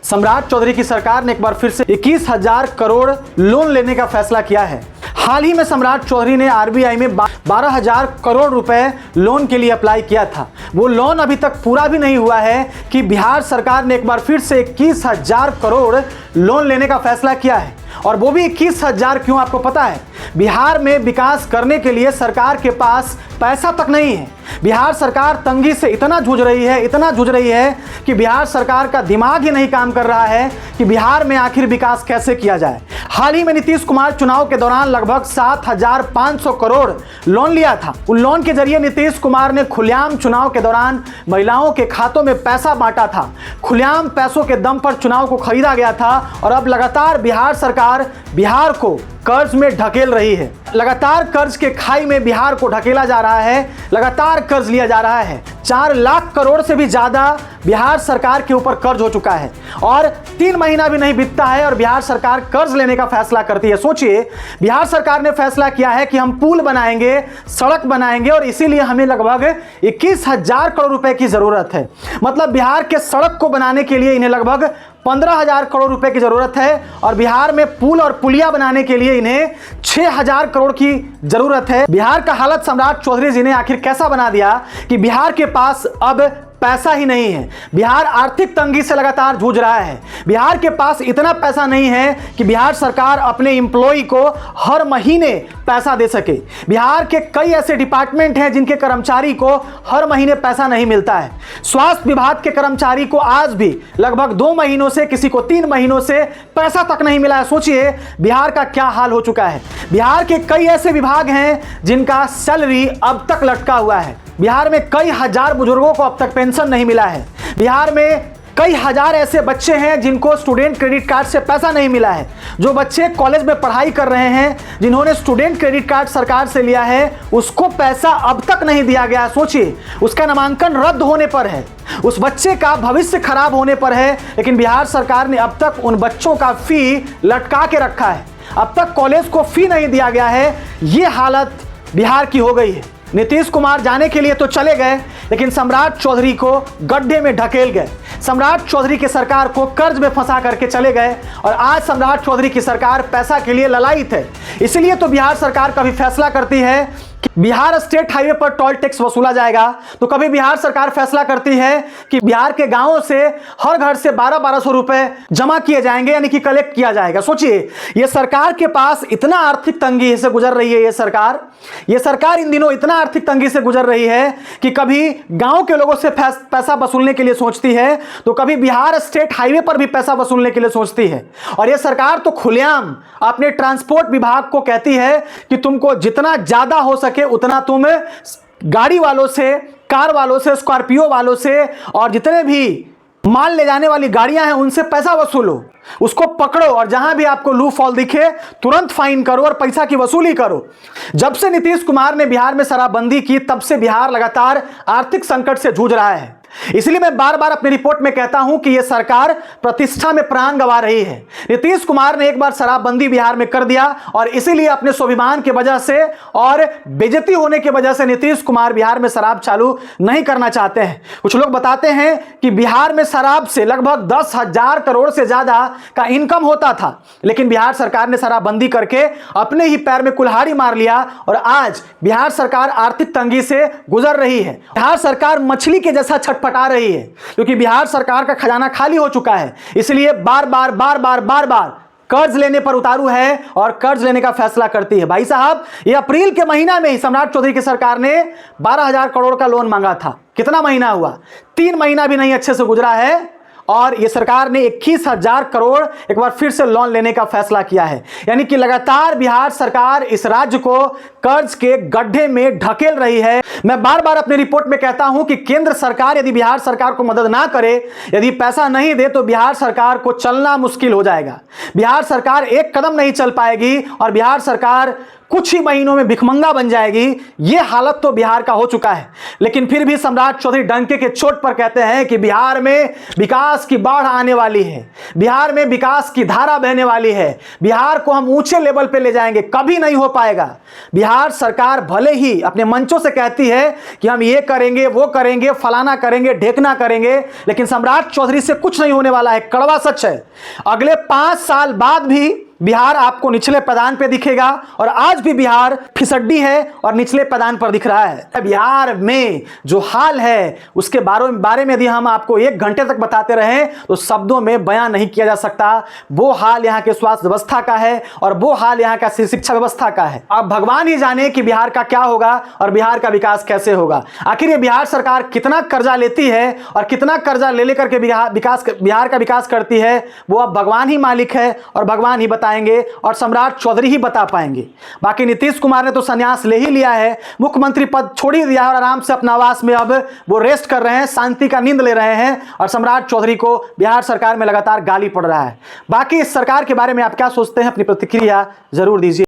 सम्राट चौधरी की सरकार ने एक बार फिर से 21,000 करोड़ लोन लेने का फैसला किया है। हाल ही में सम्राट चौधरी ने आरबीआई में 12,000 करोड़ रुपए लोन के लिए अप्लाई किया था। वो लोन अभी तक पूरा भी नहीं हुआ है कि बिहार सरकार ने एक बार फिर से 21,000 करोड़ लोन लेने का फैसला किया है। और वो भी 21,000 क्यों, आपको पता है? बिहार में विकास करने के लिए सरकार के पास पैसा तक नहीं है। बिहार सरकार तंगी से इतना जूझ रही है कि बिहार सरकार का दिमाग ही नहीं काम कर रहा है कि बिहार में आखिर विकास कैसे किया जाए। हाल ही में नीतीश कुमार चुनाव के दौरान लगभग 7,500 करोड़ लोन लिया था। उन लोन के जरिए नीतीश कुमार ने खुलेआम चुनाव के दौरान महिलाओं के खातों में पैसा बांटा था। खुलेआम पैसों के दम पर चुनाव को खरीदा गया था और अब लगातार बिहार सरकार बिहार को कर्ज में ढकेल रही है। लगातार कर्ज के खाई में बिहार को ढकेला जा रहा है, लगातार कर्ज लिया जा रहा है। 4 लाख करोड़ से भी ज्यादा बिहार सरकार के ऊपर कर्ज हो चुका है और 3 महीना भी नहीं बीतता है और बिहार सरकार कर्ज लेने का फैसला करती है। सोचिए, बिहार सरकार ने फैसला किया है कि हम पुल बनाएंगे, सड़क बनाएंगे और इसीलिए हमें लगभग 21,000 करोड़ रुपए की जरूरत है। मतलब बिहार के सड़क को बनाने के लिए इन्हें लगभग 15,000 करोड़ रुपए की जरूरत है और बिहार में पुल और पुलिया बनाने के लिए इन्हें 6,000 करोड़ की जरूरत है। बिहार का हालत सम्राट चौधरी जी ने आखिर कैसा बना दिया कि बिहार के पास अब पैसा ही नहीं है। बिहार आर्थिक तंगी से लगातार जूझ रहा है। बिहार के पास इतना पैसा नहीं है कि बिहार सरकार अपने एम्प्लॉय को हर महीने पैसा दे सके। बिहार के कई ऐसे डिपार्टमेंट हैं जिनके कर्मचारी को हर महीने पैसा नहीं मिलता है। स्वास्थ्य विभाग के कर्मचारी को आज भी लगभग 2 महीनों से, किसी को 3 महीनों से पैसा तक नहीं मिला है। सोचिए बिहार का क्या हाल हो चुका है। बिहार के कई ऐसे विभाग हैं जिनका सैलरी अब तक लटका हुआ है। बिहार में कई हजार बुजुर्गों को अब तक पेंशन नहीं मिला है। बिहार में कई हजार ऐसे बच्चे हैं जिनको स्टूडेंट क्रेडिट कार्ड से पैसा नहीं मिला है। जो बच्चे कॉलेज में पढ़ाई कर रहे हैं, जिन्होंने स्टूडेंट क्रेडिट कार्ड सरकार से लिया है, उसको पैसा अब तक नहीं दिया गया। सोचिए, उसका नामांकन रद्द होने पर है, उस बच्चे का भविष्य खराब होने पर है, लेकिन बिहार सरकार ने अब तक उन बच्चों का फी लटका के रखा है। अब तक कॉलेज को फी नहीं दिया गया है। ये हालत बिहार की हो गई है। नीतीश कुमार जाने के लिए तो चले गए, लेकिन सम्राट चौधरी को गड्ढे में ढकेल गए। सम्राट चौधरी की सरकार को कर्ज में फंसा करके चले गए और आज सम्राट चौधरी की सरकार पैसा के लिए ललायित है। इसलिए तो बिहार सरकार कभी फैसला करती है कि बिहार स्टेट हाईवे पर टोल टैक्स वसूला जाएगा, तो कभी बिहार सरकार फैसला करती है कि बिहार के गांवों से हर घर से 1200 रुपए जमा किए जाएंगे, यानी कि कलेक्ट किया जाएगा। सोचिए, ये सरकार के पास इतना आर्थिक तंगी से गुजर रही है। ये सरकार इन दिनों इतना आर्थिक तंगी से गुजर रही है कि कभी गांव के लोगों से पैसा वसूलने के लिए सोचती है, तो कभी बिहार स्टेट हाईवे पर भी पैसा वसूलने के लिए सोचती है। और यह सरकार तो खुलेआम अपने ट्रांसपोर्ट विभाग को कहती है कि तुमको जितना ज्यादा हो सके उतना तुम गाड़ी वालों से, कार वालों से, स्कॉर्पियो वालों से और जितने भी माल ले जाने वाली गाड़ियां हैं उनसे पैसा वसूलो, उसको पकड़ो और जहां भी आपको लू फॉल दिखे तुरंत फाइन करो और पैसा की वसूली करो। जब से नीतीश कुमार ने बिहार में शराबबंदी की, तब से बिहार लगातार आर्थिक संकट से जूझ रहा है। इसलिए मैं बार बार अपनी रिपोर्ट में कहता हूं कि यह सरकार प्रतिष्ठा में प्राण गंवा रही है। नीतीश कुमार ने एक बार शराबबंदी बिहार में कर दिया और इसीलिए अपने स्वाभिमान की वजह से और बेइज्जती होने की वजह से नीतीश कुमार बिहार में शराब चालू नहीं करना चाहते हैं। कुछ लोग बताते हैं कि बिहार में शराब से लगभग 10,000 करोड़ से ज्यादा का इनकम होता था, लेकिन बिहार सरकार ने शराबबंदी करके अपने ही पैर में कुल्हाड़ी मार लिया और आज बिहार सरकार आर्थिक तंगी से गुजर रही है। बिहार सरकार मछली के जैसा छटपटा रही है क्योंकि बिहार सरकार का खजाना खाली हो चुका है। इसलिए बार बार कर्ज लेने पर उतारू है और कर्ज लेने का फैसला करती है। भाई साहब, ये अप्रैल के महीना में ही सम्राट चौधरी की सरकार ने 12,000 करोड़ का लोन मांगा था। कितना महीना हुआ? 3 महीना भी नहीं अच्छे से गुजरा है और ये सरकार ने 21,000 करोड़ एक बार फिर से लोन लेने का फैसला किया है। यानी कि लगातार बिहार सरकार इस राज्य को कर्ज के गड्ढे में ढकेल रही है। मैं बार बार अपनी रिपोर्ट में कहता हूं कि केंद्र सरकार यदि बिहार सरकार को मदद ना करे, यदि पैसा नहीं दे, तो बिहार सरकार को चलना मुश्किल हो जाएगा। बिहार सरकार एक कदम नहीं चल पाएगी और बिहार सरकार कुछ ही महीनों में भिखमंगा बन जाएगी। यह हालत तो बिहार का हो चुका है। लेकिन फिर भी सम्राट चौधरी डंके के चोट पर कहते हैं कि बिहार में विकास की बाढ़ आने वाली है, बिहार में विकास की धारा बहने वाली है, बिहार को हम ऊंचे लेवल पे ले जाएंगे। कभी नहीं हो पाएगा। बिहार बिहार सरकार भले ही अपने मंचों से कहती है कि हम ये करेंगे, वो करेंगे, फलाना करेंगे, ढेकना करेंगे, लेकिन सम्राट चौधरी से कुछ नहीं होने वाला है। कड़वा सच है। अगले 5 साल बाद भी बिहार आपको निचले पैदान पे दिखेगा और आज भी बिहार फिसड्डी है और निचले पैदान पर दिख रहा है। बिहार में जो हाल है उसके बारे में यदि हम आपको 1 घंटे तक बताते रहें तो शब्दों में बयां नहीं किया जा सकता। वो हाल यहाँ के स्वास्थ्य व्यवस्था का है और वो हाल यहाँ का शिक्षा व्यवस्था का है। अब भगवान ही जाने कि बिहार का क्या होगा और बिहार का विकास कैसे होगा। आखिर ये बिहार सरकार कितना कर्जा लेती है और कितना कर्जा ले लेकर के बिहार का विकास करती है, वो अब भगवान ही मालिक है और भगवान ही बताएंगे और सम्राट चौधरी ही बता पाएंगे। बाकी नीतीश कुमार ने तो संन्यास ले ही लिया है, मुख्यमंत्री पद छोड़ ही दिया और आराम से अपना आवास में अब वो रेस्ट कर रहे हैं, शांति का नींद ले रहे हैं और सम्राट चौधरी को बिहार सरकार में लगातार गाली पड़ रहा है। बाकी इस सरकार के बारे में आप क्या सोचते हैं, अपनी प्रतिक्रिया जरूर दीजिए।